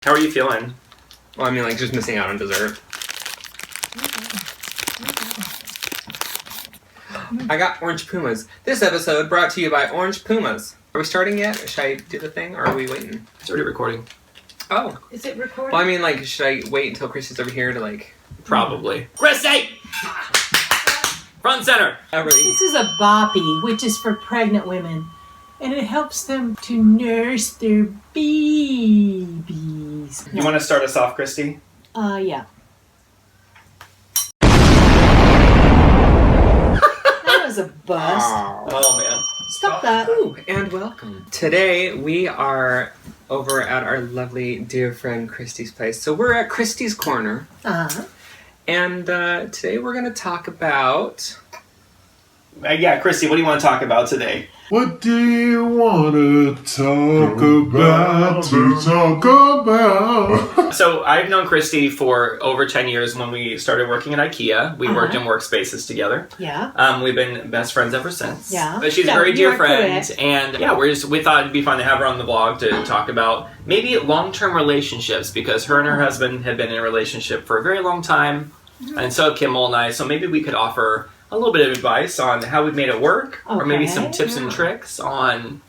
How are you feeling? Well, I mean, like, just missing out on dessert. I got Orange Pumas. This episode brought to you by Orange Pumas. Are we starting yet? Should I do the thing, or are we waiting? It's already recording. Oh. Is it recording? Well, I mean, like, should I wait until Christy's over here to, like... Probably. Christy! Front center! This is a boppy, which is for pregnant women. And it helps them to nurse their babies. You want to start us off, Christy? Yeah. That was a bust. Oh, man. Stop that. Ooh, and welcome. Today, we are over at our lovely dear friend Christy's place. So we're at Christy's Corner. Uh-huh. And today we're going to talk about... Yeah, Christy, what do you want to talk about today? What do you want to talk about? So I've known Christy for over 10 years. When we started working at IKEA, we worked in workspaces together. Yeah. We've been best friends ever since. Yeah. But she's a Yeah, very dear you're friend. correct. And yeah, we thought it'd be fun to have her on the vlog to talk about maybe long-term relationships, because her and her husband have been in a relationship for a very long time. And so have Kimball and I. So maybe we could offer a little bit of advice on how we've made it work, or maybe some tips and tricks on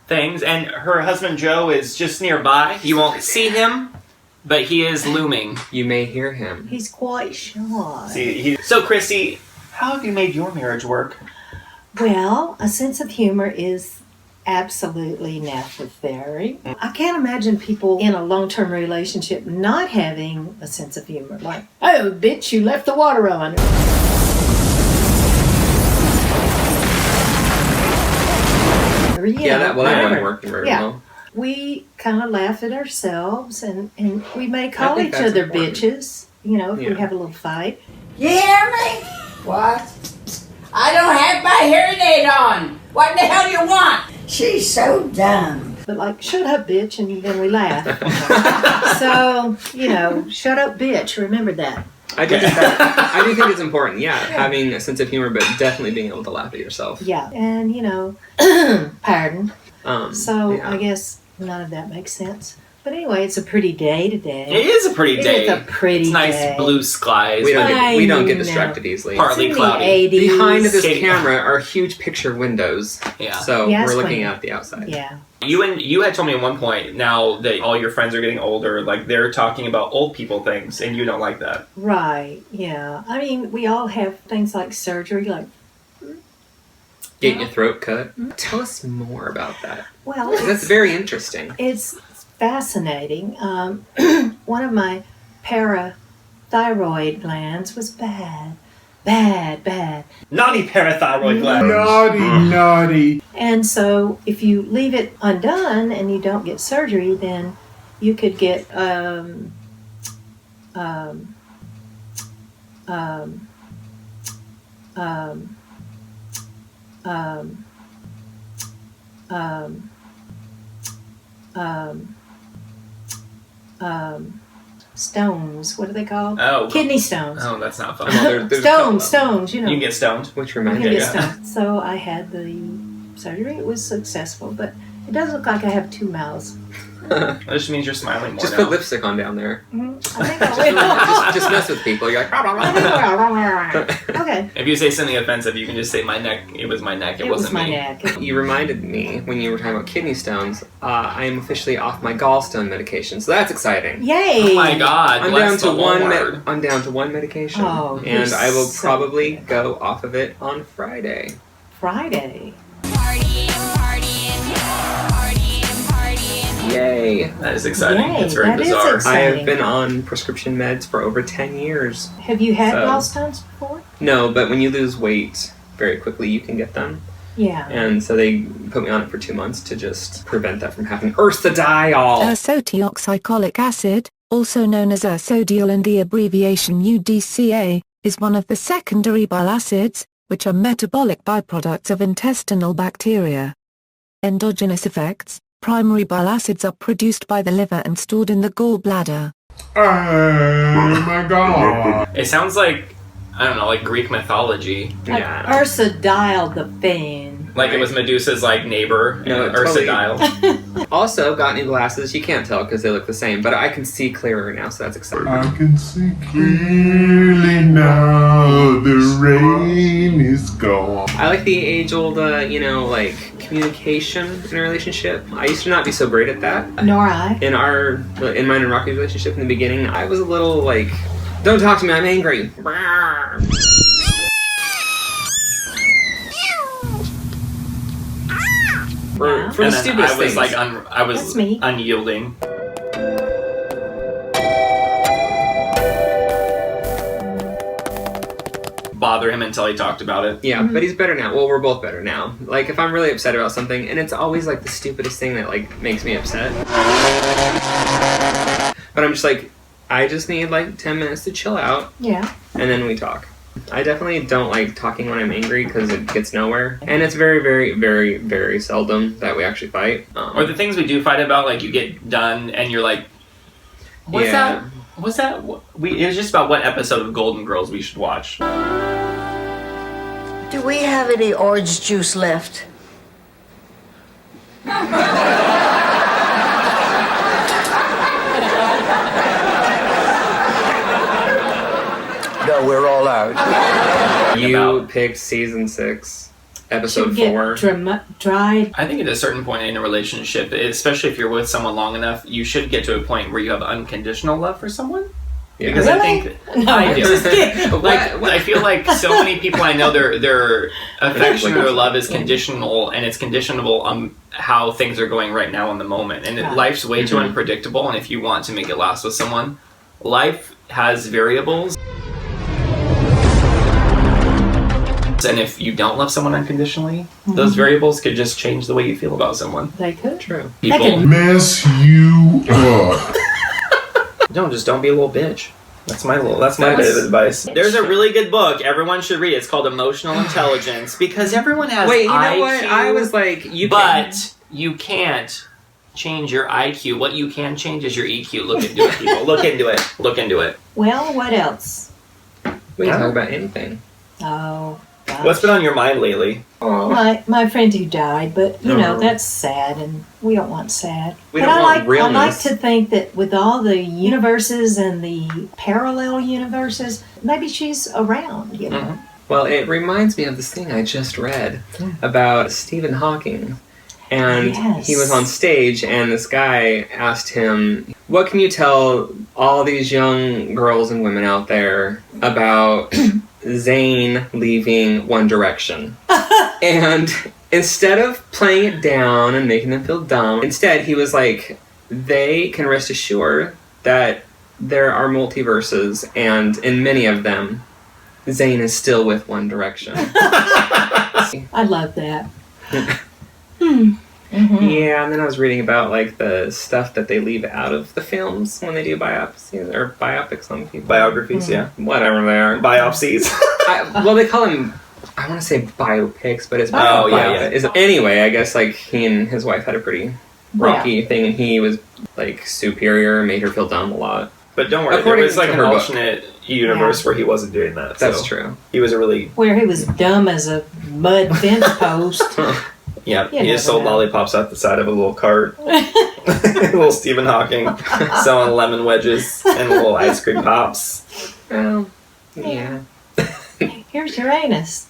things. And her husband Joe is just nearby. You won't see him, but he is looming. You may hear him. He's quite shy. So Christy, how have you made your marriage work? Well, a sense of humor is absolutely necessary. I can't imagine people in a long-term relationship not having a sense of humor. Like, oh, bitch, you left the water on. Yeah, that wouldn't work very well. We kind of laugh at ourselves, and we may call think each that's other important. bitches, if we have a little fight. You hear me? What? I don't have my hearing aid on. What the hell do you want? She's so dumb. But like, shut up, bitch, and then we laugh. So, shut up, bitch. Remember that. I do think it's important, having a sense of humor, but definitely being able to laugh at yourself. Yeah, and pardon. I guess none of that makes sense. But anyway, it's a pretty day today. It is a pretty day. It's a pretty It's nice day. blue skies. We don't get know. distracted easily. Partly It's in cloudy. the 80s. Behind this Katie. camera are huge picture windows. Yeah. So Yeah, we're it's looking funny. at the outside. Yeah. You had told me at one point, now that all your friends are getting older, like they're talking about old people things, and you don't like that. Right, yeah. I mean, we all have things like surgery, like, Getting your throat cut. Tell us more about that. well, 'Cause that's very interesting. it's fascinating. One of my parathyroid glands was bad. Naughty parathyroid gland. Naughty. And so if you leave it undone and you don't get surgery, then you could get stones. What are they called? Oh. Kidney stones. Oh, that's not fun. Well, there's a couple of them. Stones, You can get stoned. Which You reminds can me. get stones. So I had the surgery. It was successful, but it does look like I have two mouths. That just means you're smiling more Just now. put lipstick on down there. I think I will. just mess with people. You're like... Okay. If you say something offensive, you can just say my neck. It was my neck. It It was wasn't my me. neck. You reminded me, when you were talking about kidney stones, I am officially off my gallstone medication, so that's exciting. Yay! Oh my God! I'm bless down to the Lord. I'm down to one medication, Oh, and you're I will so probably good. go off of it on Friday. Friday. Yay! That is exciting. Yay, It's very that is bizarre. exciting. I have been on prescription meds for over 10 years. Have you had So- gallstones before? No, but when you lose weight very quickly, you can get them. Yeah. And so they put me on it for 2 months to just prevent that from happening. Ursodiol! Ursodeoxycholic acid, also known as ursodiol and the abbreviation UDCA, is one of the secondary bile acids, which are metabolic byproducts of intestinal bacteria. Endogenous effects: primary bile acids are produced by the liver and stored in the gallbladder. Oh my God. It sounds like I don't know, like Greek mythology. Like Yeah. Ursa dialed the fan. Like it was Medusa's like neighbor, No, Ursa totally. Dial. Also, got new glasses. You can't tell because they look the same, but I can see clearer now, so that's exciting. I can see clearly now the rain is gone. I like the age-old, like communication in a relationship. I used to not be so great at that. Nor I. In mine and Rocky's relationship in the beginning, I was a little like, "Don't talk to me, I'm angry." For And the then stupidest I was things. like, I was That's me. unyielding. Bother him until he talked about it. Yeah, but he's better now. Well, we're both better now. Like, if I'm really upset about something, and it's always like the stupidest thing that like makes me upset. But I'm just like, I just need like 10 minutes to chill out, Yeah. and then we talk. I definitely don't like talking when I'm angry because it gets nowhere. And it's very, very, very, very seldom that we actually fight. Or the things we do fight about, like you get done and you're like, what's Yeah. that? What's that? It was just about what episode of Golden Girls we should watch. Do we have any orange juice left? No, we're all out. You picked season 6, episode Should get 4. dried. I think at a certain point in a relationship, especially if you're with someone long enough, you should get to a point where you have unconditional love for someone. Yeah. Because Really? I think No, I do. just kidding. Like I feel like so many people I know, their affection or love is conditional, and it's conditionable on how things are going right now in the moment. And life's way too unpredictable. And if you want to make it last with someone, life has variables. And if you don't love someone unconditionally, those variables could just change the way you feel about someone. They could. True. People Mess you up. don't be a little bitch. That's my bit of advice. There's a really good book everyone should read. It's called Emotional Intelligence, because everyone has Wait, you know IQ, what? I was like, but you can't change your IQ. What you can change is your EQ. Look into it, people. Look into it. Look into it. Well, what else? we can talk about anything. Oh, gosh. What's been on your mind lately? My friend who died, but you know Oh. that's sad, and we don't want sad. We but don't I want like realness. to think that with all the universes and the parallel universes, maybe she's around. You know, Well, it reminds me of this thing I just read about Stephen Hawking. And Yes. he was on stage, and this guy asked him, "What can you tell all these young girls and women out there about Zayn leaving One Direction?" And instead of playing it down and making them feel dumb, instead he was like, they can rest assured that there are multiverses, and in many of them, Zayn is still with One Direction. I love that. Yeah, and then I was reading about like the stuff that they leave out of the films when they do biopics or biopics on people. Biographies, yeah. Whatever they are. Biopsies. Well, they call them, I want to say biopics, but it's Oh, yeah. Anyway, I guess like he and his wife had a pretty rocky thing, and he was like superior, made her feel dumb a lot. But don't worry, According there was like to an her book. alternate universe where he wasn't doing that. That's so true. He was a really, Where he was dumb as a mud fence post. yeah, You he just sold never know. lollipops out the side of a little cart. Little Stephen Hawking selling lemon wedges and little ice cream pops. Well, yeah. Here's Uranus.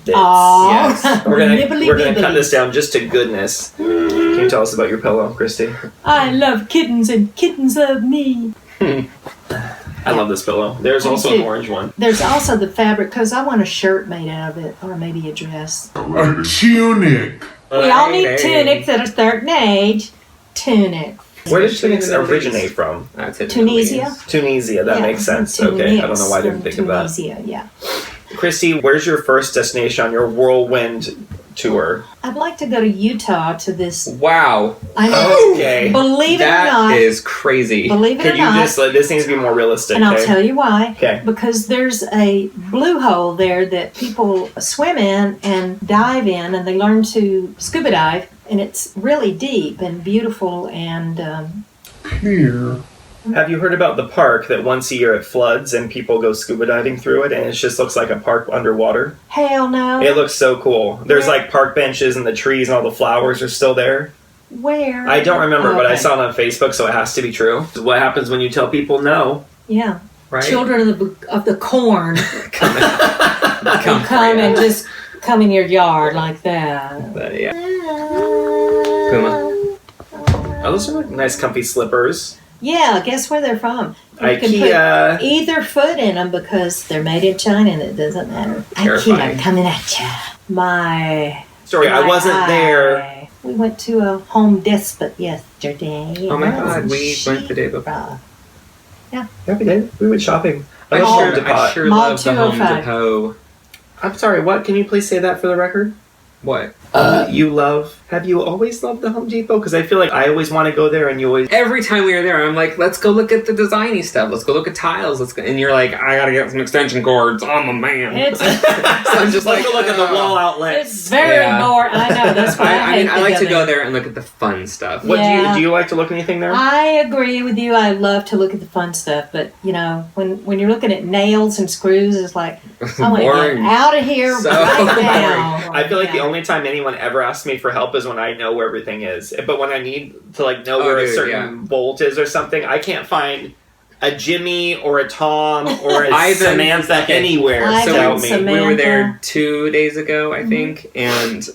Bits. Aw. Yes. We're gonna cut this down just to goodness. Can you tell us about your pillow, Christy? I love kittens and kittens love me. I love this pillow. There's Me also too. an orange one. There's also the fabric, because I want a shirt made out of it, or maybe a dress. A tunic. We all need Lady. tunics at a certain age. Tunic. Where did tunics originate from? I'd say the Tunisia? Middle East. Tunisia. That Yeah, makes sense. Okay, I don't know why I didn't tunics think of from that. Tunisia, yeah. Christy, where's your first destination on your whirlwind tour? I'd like to go to Utah to this. Wow. I know. Okay. Believe it or That not. is crazy. Believe it Could or you not. just this needs to be more realistic? And I'll okay? tell you why. Okay. Because there's a blue hole there that people swim in and dive in, and they learn to scuba dive, and it's really deep and beautiful and Clear Have you heard about the park that once a year it floods and people go scuba diving through it and it just looks like a park underwater? Hell no. It looks so cool. There's Where? like park benches and the trees and all the flowers are still there. Where? I don't remember, but I Okay. saw it on Facebook, so it has to be true. What happens when you tell people no? Yeah. Right? Children of the corn come come and just come in your yard like that. But, yeah. Puma. Oh, those are like nice comfy slippers. Yeah, guess where they're from? You can IKEA. put either foot in them because they're made in China and it doesn't matter. Terrifying. IKEA coming at ya. Sorry, I My wasn't there. eye. We went to a Home Depot yesterday. Oh my That was God, we went the day before. rough. Yeah, we did. We went shopping. I Mall- sure Mall love the Home 205. Depot. I'm sorry, what? Can you please say that for the record? What? Have you always loved the Home Depot? Because I feel like I always want to go there and you always... Every time we were there, I'm like, let's go look at the designy stuff. Let's go look at tiles. Let's go. And you're like, I gotta get some extension cords. I'm a man. It's, So I'm just like, Let's go look at the wall outlets. it's very Yeah. boring. I know, that's why I mean, I like to go there. there and look at the fun stuff. What Yeah. do you like to look at anything there? I agree with you. I love to look at the fun stuff, but you know, when you're looking at nails and screws, it's like I want to Boring. get out of here So right boring. now. I feel like the Yeah. only time anyone ever asks me for help is when I know where everything is. But when I need to like know Oh, where a dude, certain yeah. bolt is or something, I can't find a Jimmy or a Tom or a Ivan. Samantha Okay. anywhere. Ivan, So help me. Samantha. We were there 2 days ago, I think, and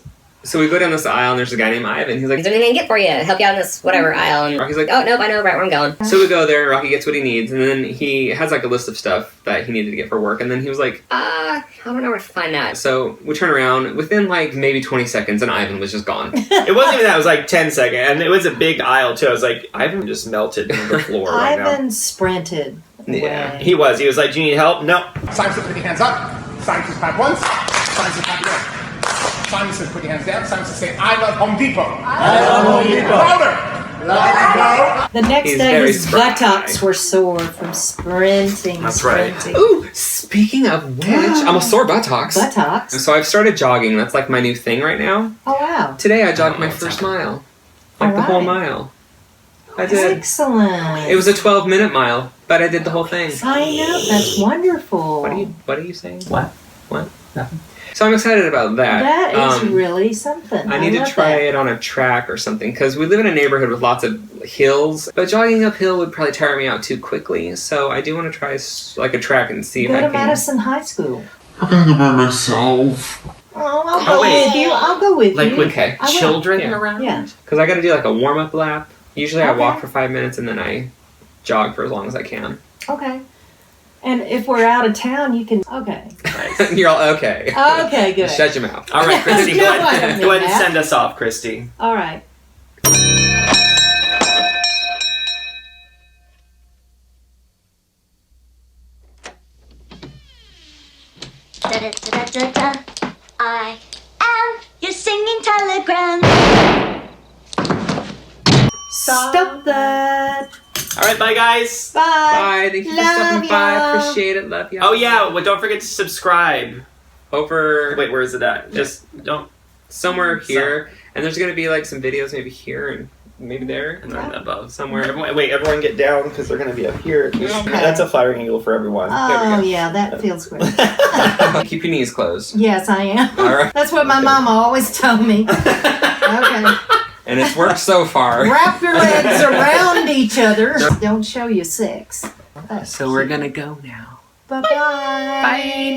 so we go down this aisle and there's a guy named Ivan. He's like, Is there anything I can get for you? Help you out in this whatever aisle? And Rocky's like, oh nope, I know right where I'm going. so we go there, Rocky gets what he needs, and then he has like a list of stuff that he needed to get for work, and then he was like, I don't know where to find that. so we turn around, within like maybe 20 seconds, and Ivan was just gone. It wasn't even that. It was like 10 seconds. And it was a big aisle, too. I was like, Ivan just melted into the floor right now. Ivan sprinted. Yeah. away. He was. He was like, do you need help? No. Simon says, put your hands up. Simon says, clap once. Simon says, clap again. Simon says, put your hands down. Simon says, say, I love Home Depot. I love Home Depot. Louder. The next He's day, very his spry. buttocks were sore from sprinting. That's right. sprinting. Ooh, speaking of which, I'm a sore buttocks. Buttocks. So I've started jogging. That's like my new thing right now. Oh wow! Today I jogged Oh, my what's first happening? mile. Like the whole Alright. mile. I did. Excellent. It was a 12-minute mile, but I did the whole thing. I know. That's wonderful. What are you saying? What? Nothing. So I'm excited about that. That is really something. I need to love try that. it on a track or something because we live in a neighborhood with lots of hills, but jogging uphill would probably tire me out too quickly. So I do want to try like a track and see Go if I to can. Madison High School. I'm gonna go by myself. Oh, I'll go wait. with you. I'll go with Like you. with Okay. I will. children Yeah. around? Yeah. Because I got to do like a warm-up lap. Usually I Okay. walk for 5 minutes and then I jog for as long as I can. Okay. And if we're out of town, you can. Okay. Nice. You're all okay. Okay. Good. Shut your mouth. All right, Christy, No, go I don't ahead, mean go ahead and that. send us off, Christy. All right. Da-da-da-da-da. I am your singing telegram. Stop that. All right, bye, guys. Bye. Bye. Thank you for Love stopping by. ya. Appreciate it. Love you. Oh, yeah. Well, don't forget to subscribe. Over Wait, where is it at? Just don't. somewhere here, and there's gonna be like some videos maybe here and maybe there. And then above. Somewhere. Everyone get down because they're going to be up here. Okay. That's a firing angle for everyone. Oh yeah, that feels great. Keep your knees closed. Yes, I am. All right. That's what my mama always told me. Okay. And it's worked so far. Wrap your legs around each other. Don't show you sex. So we're gonna go now. Bye-bye. Bye.